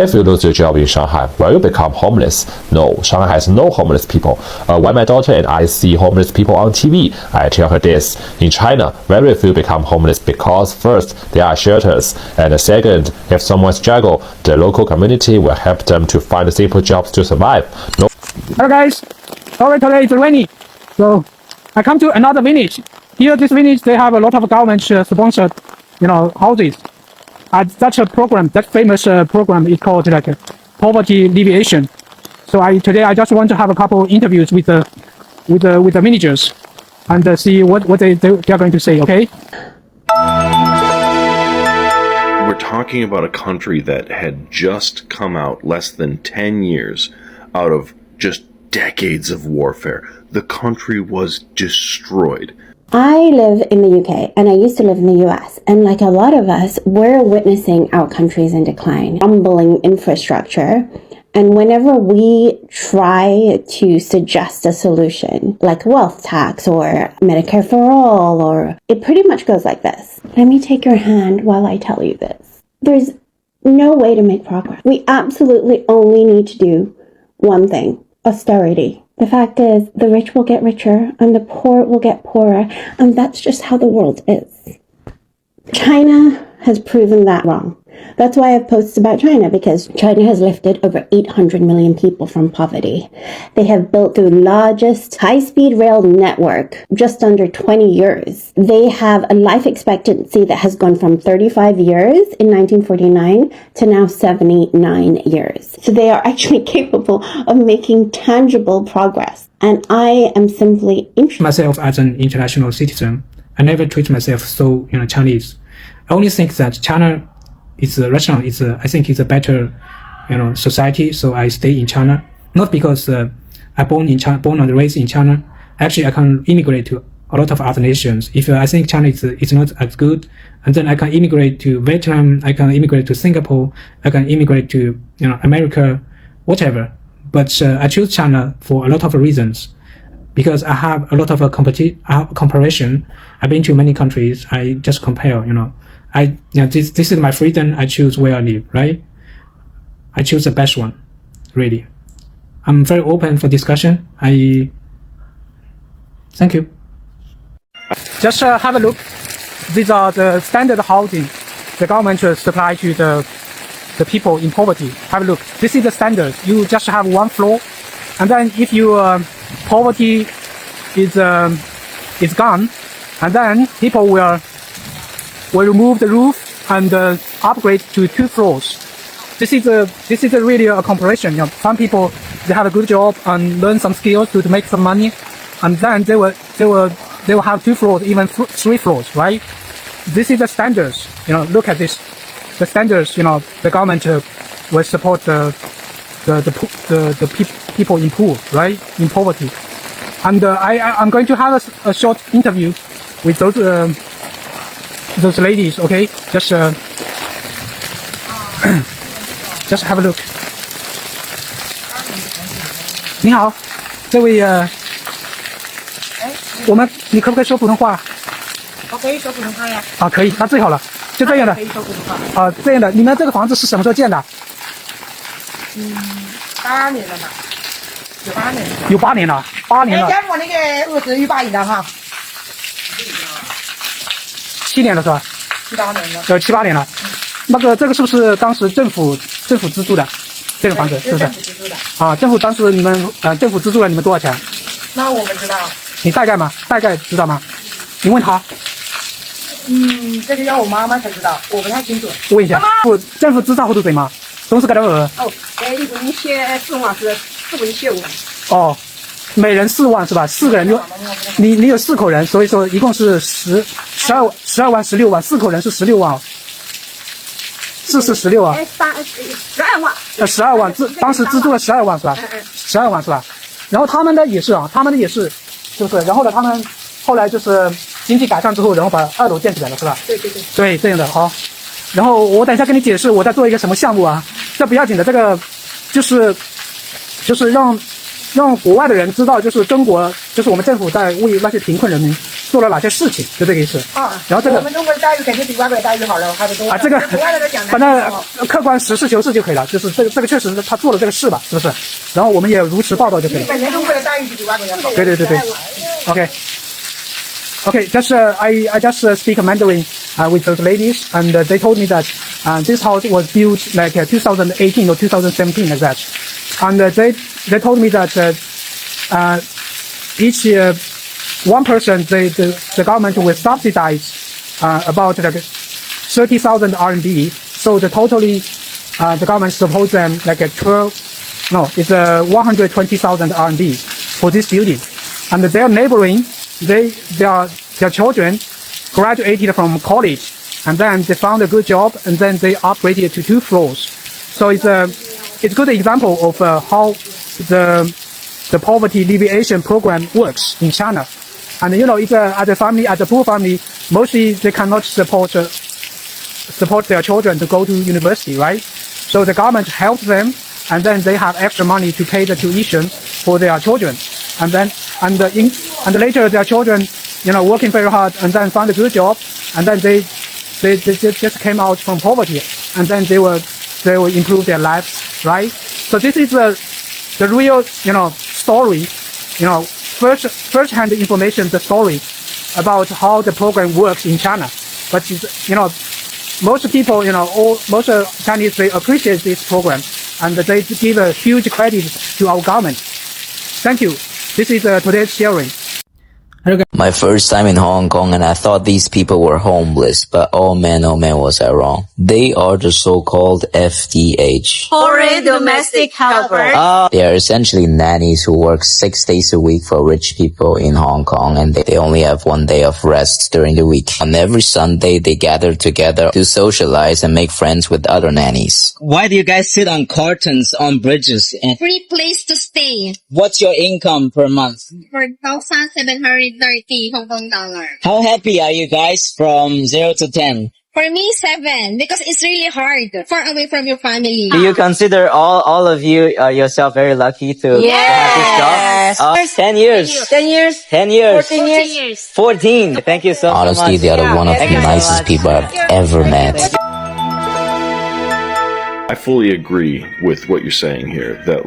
If you lose your job in Shanghai, will you become homeless? No, Shanghai has no homeless people. When my daughter and I see homeless people on TV, I tell her this. In China, very few become homeless because first, there are shelters, and second, if someone struggles, the local community will help them to find simple jobs to survive. No. Hello guys, sorry today it's rainy, so I come to another village. Here, this village, they have a lot of government sponsored, houses. Such a program, that famous program is called like poverty alleviation. So today I just want to have a couple interviews with the managers and see what they are going to say. Okay. We're talking about a country that had just come out less than 10 years out of just decades of warfare. The country was destroyed. I live in the UK and I used to live in the US, and like a lot of us, we're witnessing our countries in decline, crumbling infrastructure. And whenever we try to suggest a solution, like wealth tax or Medicare for all, or it pretty much goes like this. Let me take your hand while I tell you this. There's no way to make progress. We absolutely only need to do one thing: austerity. The fact is, the rich will get richer and the poor will get poorer, and that's just how the world is. China has proven that wrong. That's why I've posted about China, because China has lifted over 800 million people from poverty. They have built the largest high-speed rail network just under 20 years. They have a life expectancy that has gone from 35 years in 1949 to now 79 years. So they are actually capable of making tangible progress. And I am simply interested. Myself as an international citizen, I never treat myself so, Chinese. I only think that China is rational. I think it's a better, society. So I stay in China, not because I born and raised in China. Actually, I can immigrate to a lot of other nations. If I think China is not as good, and then I can immigrate to Vietnam, I can immigrate to Singapore, I can immigrate to America, whatever. But I choose China for a lot of reasons, because I have a lot of comparison. I've been to many countries. I just compare. This is my freedom. I choose where I live, right? I choose the best one, really. I'm very open for discussion. Thank you. Just have a look. These are the standard housing the government supply to the people in poverty. Have a look. This is the standard. You just have one floor, and then if your poverty is gone, and then people will remove the roof and upgrade to 2 floors. This is really a comparison. Some people, they have a good job and learn some skills to make some money, and then they will have 2 floors, even 3 floors, right? This is the standards. Look at this. The standards. The government will support the people in poor, right? In poverty. And I'm going to have a short interview with those ladies, okay? Just have a look. 你好，这位你可不可以说普通话？我可以说普通话呀。啊，可以，那最好了，就这样的。可以说普通话。啊，这样的。你们这个房子是什么时候建的？8年了吧？有8年了。有8年了，8年了。跟我那个儿子有8年了哈。7年了是吧7、8年了。7、8年了。这个是不是当时政府资助的？这个房子是不是？政府资助的。啊，政府当时你们政府资助了你们多少钱？那我不知道。你大概知道吗？你问他。这个要我妈妈才知道，我不太清楚。问一下，政府資助好多錢嘛？總是幾多額？一共寫4萬是4分4萬。哦，每人4萬是吧？4個人你有4口人，所以說一共是12萬16萬，4口人是16萬，4是16啊。12萬。12萬，當時資助了12萬是吧？12萬是吧？然後他們的也是，是不是？然後呢，他們後來就是經濟改善之後，然後把2樓建起來了，是吧？對。對，這樣的好。然後我等一下跟你解釋我在做一個什麼項目啊，這不要緊的，這個就是讓國外的人知道，就是中國，就是我們政府在為那些貧困人民做了哪些事情，就这个意思。然后这个我们中国的待遇肯定比外国的待遇好了，好得多。这个国外的讲反正客观实事求是就可以了，就是这个确实是他做了这个事吧，是不是？然后我们也如实报道就可以了。感觉中国的待遇比外国的好。对。Okay, just I just speak Mandarin with those ladies, and they told me that this house was built like 2018 or 2017 like that, and they told me that each one person the government will subsidize about like 30,000 RMB, so the totally the government supposed them like 120,000 RMB for this building, and their neighboring. Their children graduated from college, and then they found a good job, and then they upgraded to 2 floors. So it's a good example of how the poverty alleviation program works in China. And it's as a poor family, mostly they cannot support their children to go to university, right? So the government helps them, and then they have extra money to pay the tuition for their children, and later their children, working very hard, and then found a good job, and then they just came out from poverty, and then they will improve their lives, right? So this is the real, story, first-hand information, the story about how the program works in China. But most people, most Chinese, they appreciate this program, and they give a huge credit to our government. Thank you. This is today's sharing. My first time in Hong Kong, and I thought these people were homeless, but oh man, was I wrong. They are the so-called FDH. Foreign domestic helper. They are essentially nannies who work 6 days a week for rich people in Hong Kong, and they only have 1 day of rest during the week. On every Sunday, they gather together to socialize and make friends with other nannies. Why do you guys sit on cartons on bridges? And Free place to stay. what's your income per month? 4,730 Hong Kong dollar. How happy are you guys from 0 to 10? For me, 7, because it's really hard, far away from your family. Do you consider all of you yourself very lucky to have this job? 10 years. 10 years. 10 years. 14 years. 14. Thank you so much. Honestly, they are one of the Thank you so nicest much. people I've ever met. I fully agree with what you're saying here, that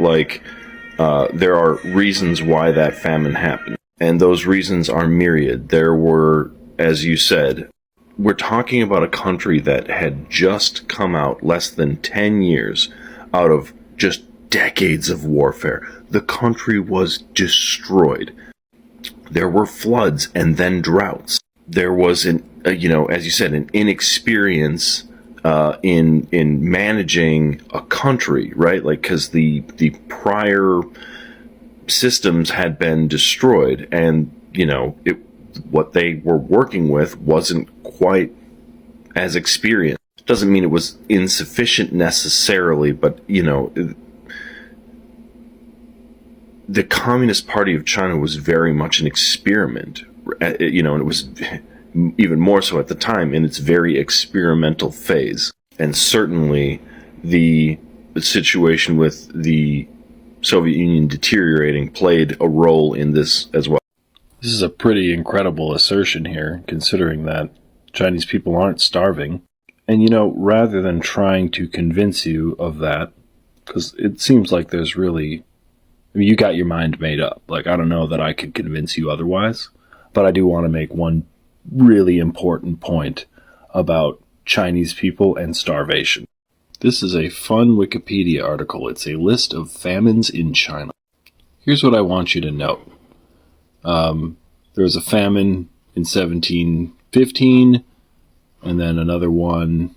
there are reasons why that famine happened, and those reasons are myriad. There were, as you said, we're talking about a country that had just come out less than 10 years out of just decades of warfare. The country was destroyed. There were floods and then droughts. There was as you said, an inexperience in managing a country, right? Because the prior systems had been destroyed, and what they were working with wasn't quite as experienced. Doesn't mean it was insufficient necessarily, but the Communist Party of China was very much an experiment, and it was even more so at the time in its very experimental phase. And certainly the situation with the Soviet Union deteriorating played a role in this as well. This is a pretty incredible assertion here, considering that Chinese people aren't starving. And rather than trying to convince you of that, because it seems like there's really, you got your mind made up. I don't know that I could convince you otherwise, but I do want to make one really important point about Chinese people and starvation. This is a fun Wikipedia article. It's a list of famines in China. Here's what I want you to know. There was a famine in 1715, and then another one,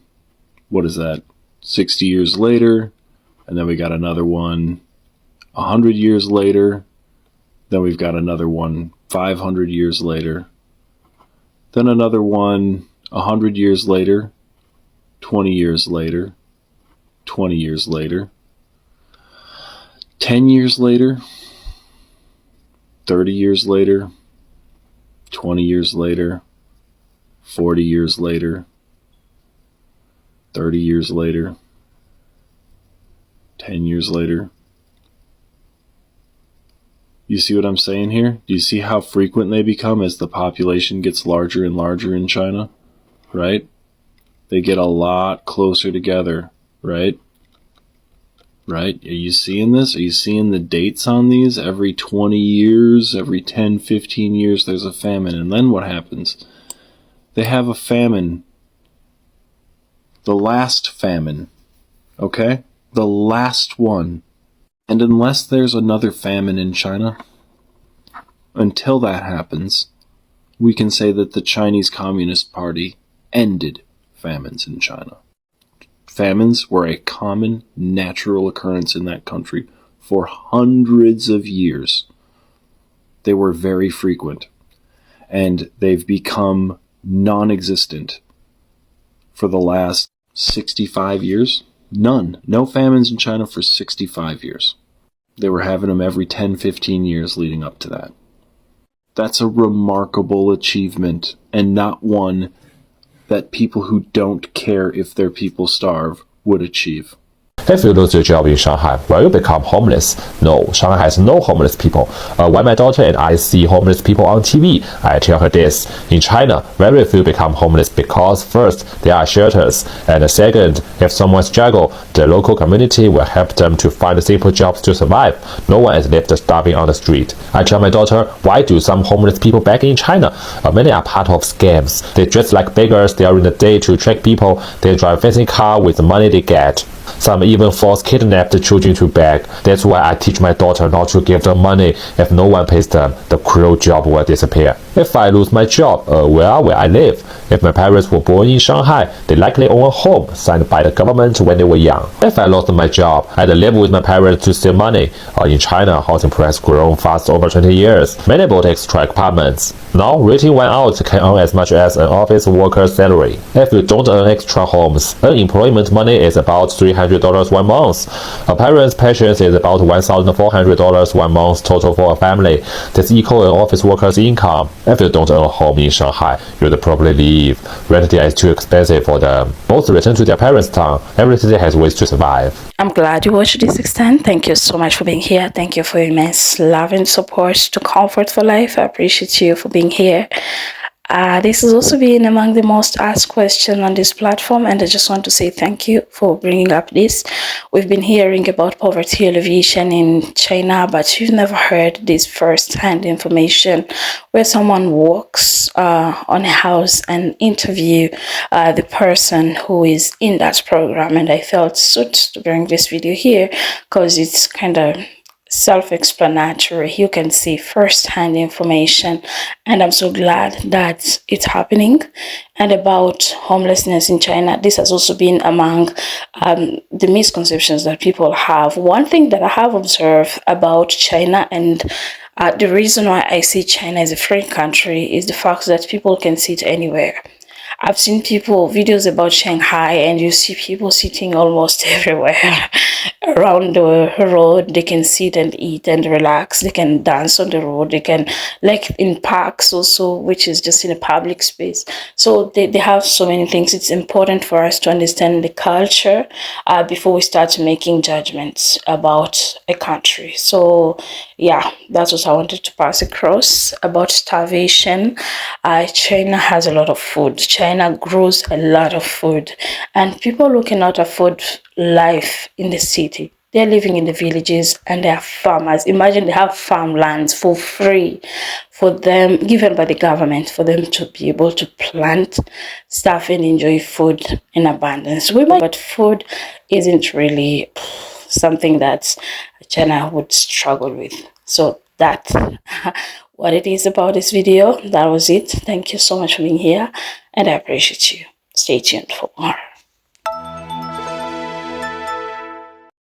60 years later, and then we got another one 100 years later, then we've got another one 500 years later, then another one 100 years later, 20 years later, 20 years later, 10 years later, 30 years later, 20 years later, 40 years later, 30 years later, 10 years later. You You see what I'm saying here? Do you see how frequent they become as the population gets larger and larger in China? Right? They get a lot closer together, right? Right? Are you seeing this? Are you seeing the dates on these? Every 20 years, every 10, 15 years, there's a famine. And then what happens? They have a famine. The last famine. Okay? The last one. And unless there's another famine in China, until that happens, we can say that the Chinese Communist Party ended famines in China. Famines were a common natural occurrence in that country for hundreds of years. They were very frequent, and they've become non-existent for the last 65 years. None. No famines in China for 65 years. They were having them every 10, 15 years leading up to that. That's a remarkable achievement, and not one that people who don't care if their people starve would achieve. If you lose your job in Shanghai, will you become homeless? No, Shanghai has no homeless people. When my daughter and I see homeless people on TV, I tell her this. In China, very few become homeless because first, there are shelters, and second, if someone struggles, the local community will help them to find simple jobs to survive. No one is left starving on the street. I tell my daughter, why do some homeless people back in China? Many are part of scams. They dress like beggars during the day to trick people. They drive fancy car with the money they get. Some even force kidnapped children to beg. That's why I teach my daughter not to give them money. If no one pays them, the cruel job will disappear. If I lose my job, where will I live? If my parents were born in Shanghai, they likely own a home signed by the government when they were young. If I lost my job, I'd live with my parents to save money. In China, housing price grown fast over 20 years. Many bought extra apartments. Now, renting one out can earn as much as an office worker's salary. If you don't earn extra homes, unemployment money is about $300 1 month. A parent's pension is about $1,400 1 month total for a family. That's equal an office worker's income. If you don't own a home in Shanghai, you'd probably leave. Rent there is too expensive for them. Most return to their parents' town. Every city has ways to survive. I'm glad you watched this extent. Thank you so much for being here. Thank you for your immense love and support to Comfort for Life. I appreciate you for being here. This has also been among the most asked questions on this platform, and I just want to say thank you for bringing up this. We've been hearing about poverty alleviation in China, but you've never heard this first-hand information where someone walks on a house and interview the person who is in that program. And I felt suited to bring this video here because it's kind of self-explanatory. You can see first-hand information, and I'm so glad that it's happening. And about homelessness in China, this has also been among the misconceptions that people have. One thing that I have observed about China, and the reason why I see China as a free country, is the fact that people can sit anywhere. I've seen videos about Shanghai, and you see people sitting almost everywhere around the road. They can sit and eat and relax. They can dance on the road. They can, like in parks also, which is just in a public space. So they have so many things. It's important for us to understand the culture before we start making judgments about a country. So yeah, that's what I wanted to pass across about starvation. China has a lot of food. China grows a lot of food, and people who cannot afford life in the city, they're living in the villages, and they are farmers. Imagine they have farmlands for free for them, given by the government, for them to be able to plant stuff and enjoy food in abundance. But food isn't really something that China would struggle with. So that's what it is about this video. That was it. Thank you so much for being here, and I appreciate you. Stay tuned for more.